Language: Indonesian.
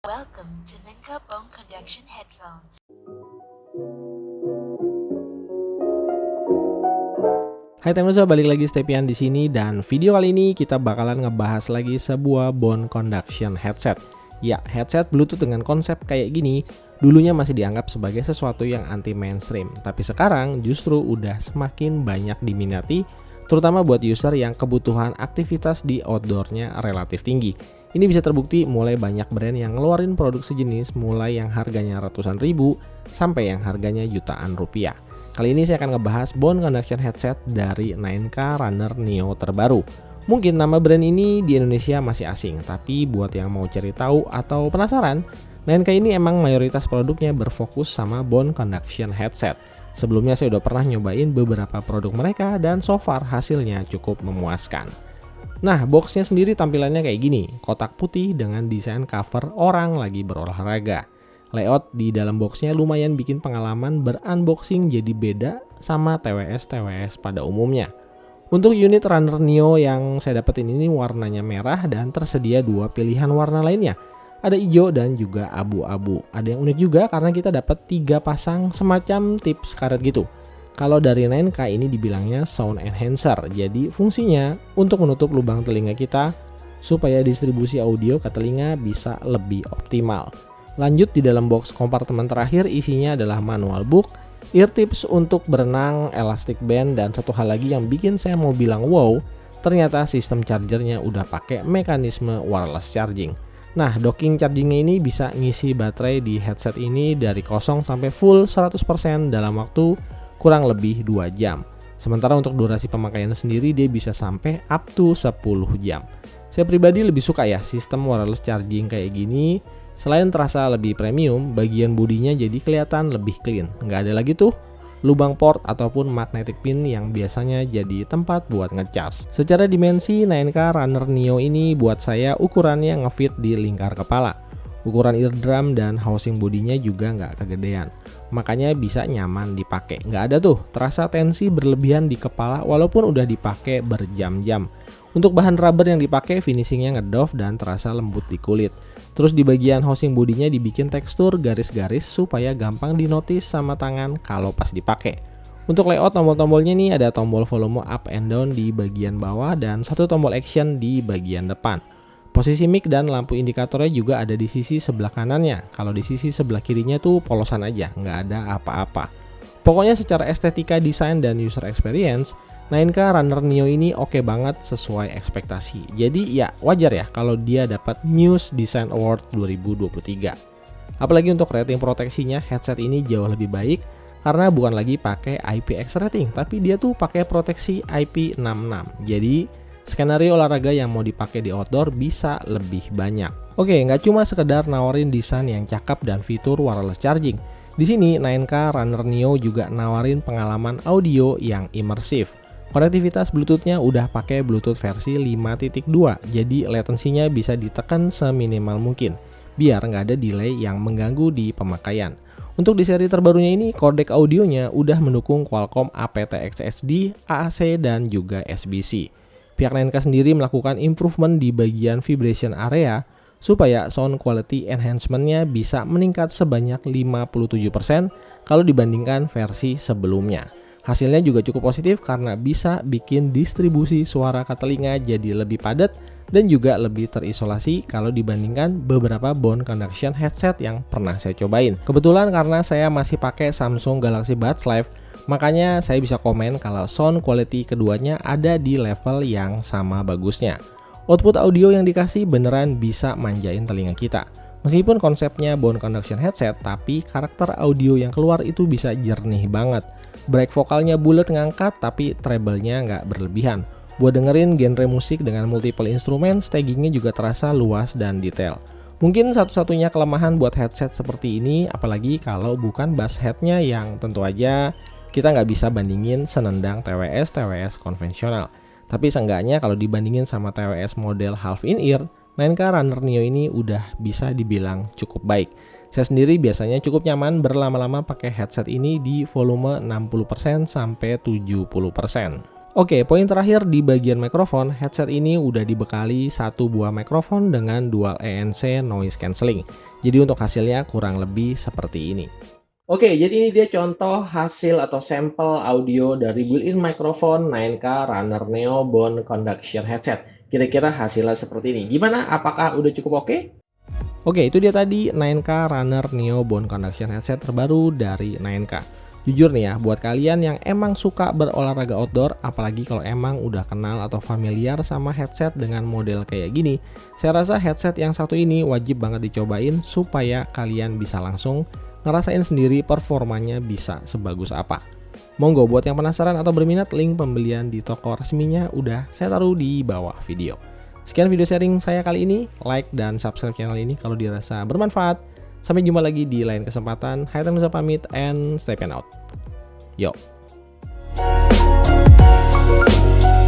Welcome to Ninka Bone Conduction Headphones. Hai teman-teman, balik lagi Stepian di sini dan video kali ini kita bakalan ngebahas lagi sebuah bone conduction headset. Ya, headset Bluetooth dengan konsep kayak gini dulunya masih dianggap sebagai sesuatu yang anti mainstream, tapi sekarang justru udah semakin banyak diminati, terutama buat user yang kebutuhan aktivitas di outdoornya relatif tinggi. Ini bisa terbukti mulai banyak brand yang ngeluarin produk sejenis mulai yang harganya ratusan ribu sampai yang harganya jutaan rupiah. Kali ini saya akan ngebahas bone conduction headset dari 9K Runner Neo terbaru. Mungkin nama brand ini di Indonesia masih asing, tapi buat yang mau cari tahu atau penasaran, 9K ini emang mayoritas produknya berfokus sama bone conduction headset. Sebelumnya saya udah pernah nyobain beberapa produk mereka dan so far hasilnya cukup memuaskan. Nah, boxnya sendiri tampilannya kayak gini, kotak putih dengan desain cover orang lagi berolahraga. Layout di dalam boxnya lumayan bikin pengalaman berunboxing jadi beda sama TWS pada umumnya. Untuk unit Runner Neo yang saya dapetin ini warnanya merah dan tersedia dua pilihan warna lainnya. Ada hijau dan juga abu-abu. Ada yang unik juga karena kita dapat 3 pasang semacam tips karet gitu. Kalau dari 9K ini dibilangnya sound enhancer, jadi fungsinya untuk menutup lubang telinga kita supaya distribusi audio ke telinga bisa lebih optimal. Lanjut, di dalam box kompartemen terakhir isinya adalah manual book, ear tips untuk berenang, elastic band, dan satu hal lagi yang bikin saya mau bilang wow, ternyata sistem chargernya udah pakai mekanisme wireless charging. Nah, docking chargingnya ini bisa ngisi baterai di headset ini dari kosong sampai full 100% dalam waktu kurang lebih 2 jam. Sementara untuk durasi pemakaian sendiri dia bisa sampai up to 10 jam. Saya pribadi lebih suka ya sistem wireless charging kayak gini. Selain terasa lebih premium, bagian bodinya jadi kelihatan lebih clean. Nggak ada lagi tuh lubang port ataupun magnetic pin yang biasanya jadi tempat buat ngecharge. Secara dimensi, 9K Runner Neo ini buat saya ukurannya ngefit di lingkar kepala. Ukuran eardrum dan housing bodinya juga nggak kegedean, makanya bisa nyaman dipakai. Nggak ada tuh terasa tensi berlebihan di kepala walaupun udah dipakai berjam-jam. Untuk bahan rubber yang dipakai finishingnya ngedoff dan terasa lembut di kulit. Terus di bagian housing bodinya dibikin tekstur garis-garis supaya gampang dinotis sama tangan kalau pas dipakai. Untuk layout tombol-tombolnya nih ada tombol volume up and down di bagian bawah dan satu tombol action di bagian depan. Posisi mic dan lampu indikatornya juga ada di sisi sebelah kanannya. Kalau di sisi sebelah kirinya tuh polosan aja, nggak ada apa-apa. Pokoknya secara estetika, desain, dan user experience, 9K Runner Neo ini oke banget sesuai ekspektasi. Jadi ya wajar ya kalau dia dapat Muse Design Award 2023. Apalagi untuk rating proteksinya, headset ini jauh lebih baik karena bukan lagi pakai IPX rating, tapi dia tuh pakai proteksi IP66. Jadi skenario olahraga yang mau dipakai di outdoor bisa lebih banyak. Oke, nggak cuma sekedar nawarin desain yang cakep dan fitur wireless charging. Di sini 9K Runner Neo juga nawarin pengalaman audio yang imersif. Konektivitas Bluetooth-nya udah pakai Bluetooth versi 5.2, jadi latensinya bisa ditekan seminimal mungkin, biar nggak ada delay yang mengganggu di pemakaian. Untuk di seri terbarunya ini, codec audionya udah mendukung Qualcomm aptX HD, AAC, dan juga SBC. Pihak 9K sendiri melakukan improvement di bagian vibration area supaya sound quality enhancement-nya bisa meningkat sebanyak 57% kalau dibandingkan versi sebelumnya. Hasilnya juga cukup positif karena bisa bikin distribusi suara ke telinga jadi lebih padat dan juga lebih terisolasi kalau dibandingkan beberapa bone conduction headset yang pernah saya cobain. Kebetulan karena saya masih pakai Samsung Galaxy Buds Live, makanya saya bisa komen kalau sound quality keduanya ada di level yang sama bagusnya. Output audio yang dikasih beneran bisa manjain telinga kita. Meskipun konsepnya bone conduction headset, tapi karakter audio yang keluar itu bisa jernih banget. Break vokalnya bulat ngangkat, tapi treble-nya nggak berlebihan. Buat dengerin genre musik dengan multiple instrumen, stagingnya juga terasa luas dan detail. Mungkin satu-satunya kelemahan buat headset seperti ini, apalagi kalau bukan bass head-nya yang tentu aja kita nggak bisa bandingin senendang TWS konvensional. Tapi seenggaknya kalau dibandingin sama TWS model half in ear, 9K Runner Neo ini udah bisa dibilang cukup baik. Saya sendiri biasanya cukup nyaman berlama-lama pakai headset ini di volume 60% sampai 70%. Oke, poin terakhir di bagian mikrofon, headset ini udah dibekali satu buah mikrofon dengan dual ANC noise cancelling. Jadi untuk hasilnya kurang lebih seperti ini. Oke, jadi ini dia contoh hasil atau sampel audio dari built-in microphone 9K Runner Neo Bone Conduction Headset. Kira-kira hasilnya seperti ini. Gimana? Apakah udah cukup oke? Oke, itu dia tadi 9K Runner Neo Bone Conduction Headset terbaru dari 9K. Jujur nih ya, buat kalian yang emang suka berolahraga outdoor, apalagi kalau emang udah kenal atau familiar sama headset dengan model kayak gini, saya rasa headset yang satu ini wajib banget dicobain supaya kalian bisa langsung ngerasain sendiri performanya bisa sebagus apa. Monggo buat yang penasaran atau berminat, link pembelian di toko resminya udah saya taruh di bawah video. Sekian video sharing saya kali ini, like dan subscribe channel ini kalau dirasa bermanfaat. Sampai jumpa lagi di lain kesempatan. Hai, Nusa pamit and stay pen out. Yo.